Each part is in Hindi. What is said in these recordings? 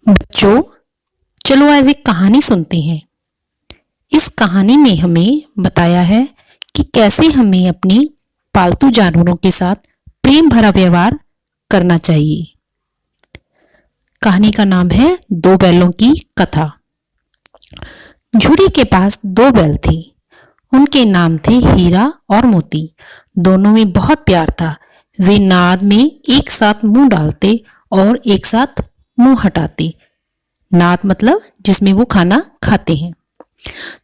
बच्चों, चलो आज एक कहानी सुनते हैं। इस कहानी में हमें बताया है कि कैसे हमें अपनी पालतू जानवरों के साथ प्रेम भरा व्यवहार करना चाहिए। कहानी का नाम है दो बैलों की कथा। झूरी के पास दो बैल थे। उनके नाम थे हीरा और मोती। दोनों में बहुत प्यार था। वे नाद में एक साथ मुंह डालते और एक साथ मुंह हटाते। नाद मतलब जिसमें वो खाना खाते हैं।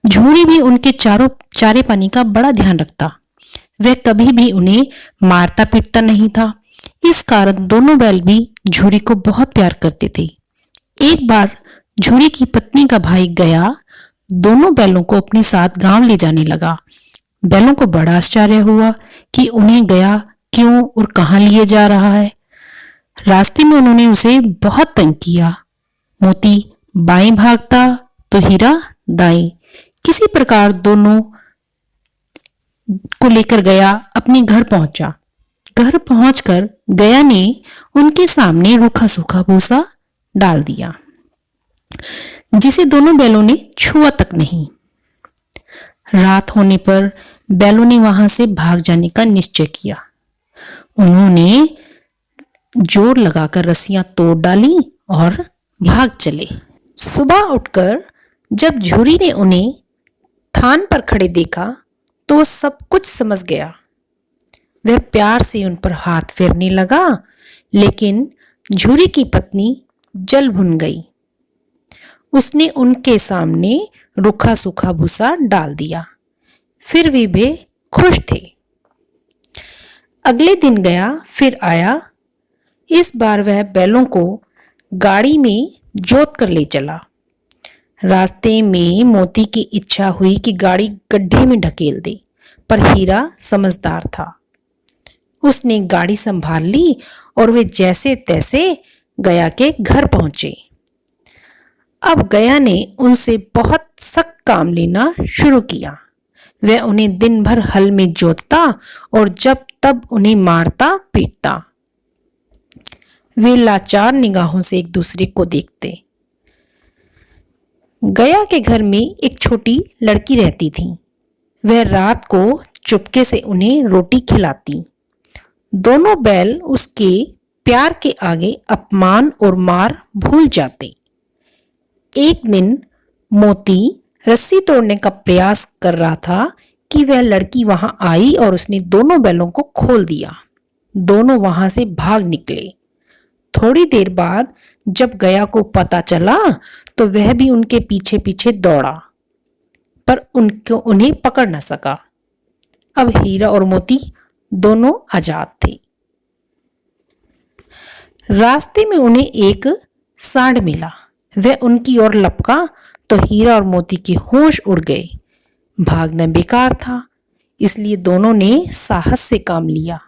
झूरी भी उनके चारे पानी का बड़ा ध्यान रखता। वह कभी भी उन्हें मारता पीटता नहीं था। इस कारण दोनों बैल भी झूरी को बहुत प्यार करते थे। एक बार झूरी की पत्नी का भाई गया दोनों बैलों को अपने साथ गांव ले जाने लगा। बैलों को बड़ा आश्चर्य हुआ कि उन्हें गया क्यों और कहाँ लिए जा रहा है। रास्ते में उन्होंने उसे बहुत तंग किया। मोती बाएं भागता तो हीरा दाएं। किसी प्रकार दोनों को लेकर गया अपने घर पहुंचा। घर पहुंचकर गया ने उनके सामने रूखा सूखा भूसा डाल दिया, जिसे दोनों बैलों ने छुआ तक नहीं। रात होने पर बैलों ने वहां से भाग जाने का निश्चय किया। उन्होंने जोर लगाकर रस्सियां तोड़ डाली और भाग चले। सुबह उठकर जब झूरी ने उन्हें थान पर खड़े देखा तो सब कुछ समझ गया। वह प्यार से उन पर हाथ फेरने लगा, लेकिन झूरी की पत्नी जल भुन गई। उसने उनके सामने रूखा सूखा भूसा डाल दिया। फिर वे खुश थे। अगले दिन गया फिर आया। इस बार वह बैलों को गाड़ी में जोत कर ले चला। रास्ते में मोती की इच्छा हुई कि गाड़ी गड्ढे में ढकेल दे, पर हीरा समझदार था। उसने गाड़ी संभाल ली और वे जैसे तैसे गया के घर पहुंचे। अब गया ने उनसे बहुत सख्त काम लेना शुरू किया। वह उन्हें दिन भर हल में जोतता और जब तब उन्हें मारता पीटता। वे लाचार निगाहों से एक दूसरे को देखते। गया के घर में एक छोटी लड़की रहती थी। वह रात को चुपके से उन्हें रोटी खिलाती। दोनों बैल उसके प्यार के आगे अपमान और मार भूल जाते। एक दिन मोती रस्सी तोड़ने का प्रयास कर रहा था कि वह लड़की वहां आई और उसने दोनों बैलों को खोल दिया। दोनों वहां से भाग निकले। थोड़ी देर बाद जब गया को पता चला तो वह भी उनके पीछे पीछे दौड़ा, पर उन्हें पकड़ न सका। अब हीरा और मोती दोनों आजाद थे। रास्ते में उन्हें एक सांड मिला। वह उनकी ओर लपका तो हीरा और मोती के होश उड़ गए। भागना बेकार था, इसलिए दोनों ने साहस से काम लिया।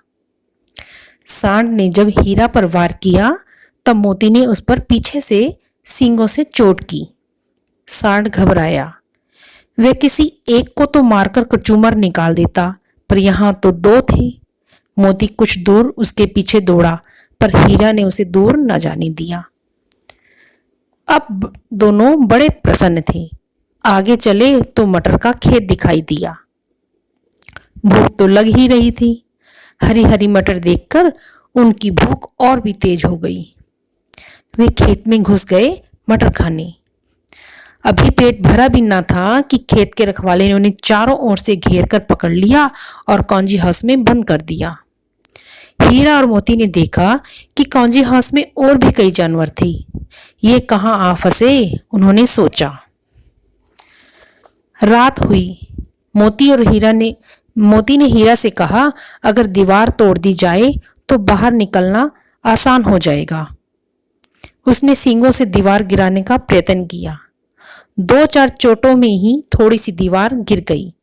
सांड ने जब हीरा पर वार किया तब मोती ने उस पर पीछे से सींगों से चोट की। सांड घबराया। वह किसी एक को तो मारकर कचूमर निकाल देता, पर यहाँ तो दो थे। मोती कुछ दूर उसके पीछे दौड़ा, पर हीरा ने उसे दूर न जाने दिया। अब दोनों बड़े प्रसन्न थे। आगे चले तो मटर का खेत दिखाई दिया। भूख तो लग ही रही थी। हरी हरी मटर देखकर उनकी भूख और भी तेज हो गई। वे खेत में घुस गए मटर खाने। अभी पेट भरा भी ना था कि खेत के रखवाले ने उन्हें चारों ओर से घेर कर पकड़ लिया और कौंजी हाउस में बंद कर दिया। हीरा और मोती ने देखा कि कौंजी हाउस में और भी कई जानवर थे। ये कहाँ आ फंसे, उन्होंने सोचा। रात हुई। मोती ने हीरा से कहा, अगर दीवार तोड़ दी जाए तो बाहर निकलना आसान हो जाएगा। उसने सींगों से दीवार गिराने का प्रयत्न किया। 2-4 चोटों में ही थोड़ी सी दीवार गिर गई।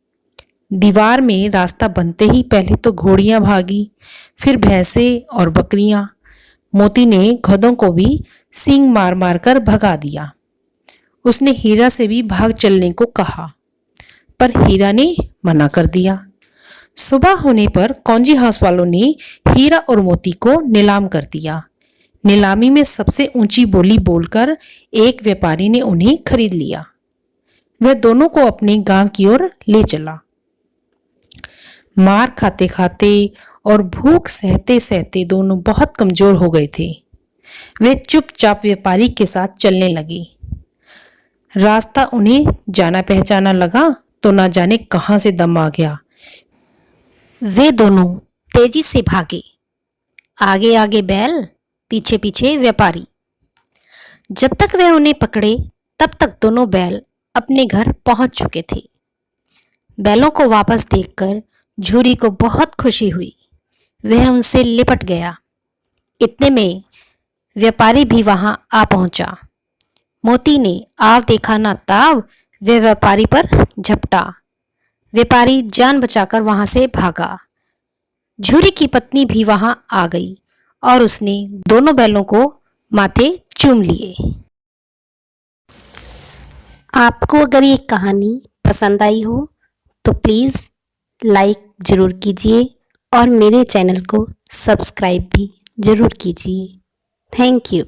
दीवार में रास्ता बनते ही पहले तो घोड़ियां भागी, फिर भैंसें और बकरियां। मोती ने गधों को भी सींग मार मार कर भगा दिया। उसने हीरा से भी भाग चलने को कहा, पर हीरा ने मना कर दिया। सुबह होने पर कौंजी हाउस वालों ने हीरा और मोती को नीलाम कर दिया। नीलामी में सबसे ऊंची बोली बोलकर एक व्यापारी ने उन्हें खरीद लिया। वह दोनों को अपने गांव की ओर ले चला। मार खाते खाते और भूख सहते सहते दोनों बहुत कमजोर हो गए थे। वे चुपचाप व्यापारी के साथ चलने लगे। रास्ता उन्हें जाना पहचाना लगा तो ना जाने कहां से दम आ गया। वे दोनों तेजी से भागे, आगे आगे बैल, पीछे पीछे व्यापारी। जब तक वे उन्हें पकड़े तब तक दोनों बैल अपने घर पहुंच चुके थे। बैलों को वापस देखकर झूरी को बहुत खुशी हुई। वह उनसे लिपट गया। इतने में व्यापारी भी वहां आ पहुंचा। मोती ने आव देखा ना ताव, वह व्यापारी पर झपटा। व्यापारी जान बचाकर वहां से भागा। झूरी की पत्नी भी वहां आ गई और उसने दोनों बैलों को माथे चूम लिए। आपको अगर ये कहानी पसंद आई हो तो प्लीज़ लाइक ज़रूर कीजिए और मेरे चैनल को सब्सक्राइब भी ज़रूर कीजिए। Thank you.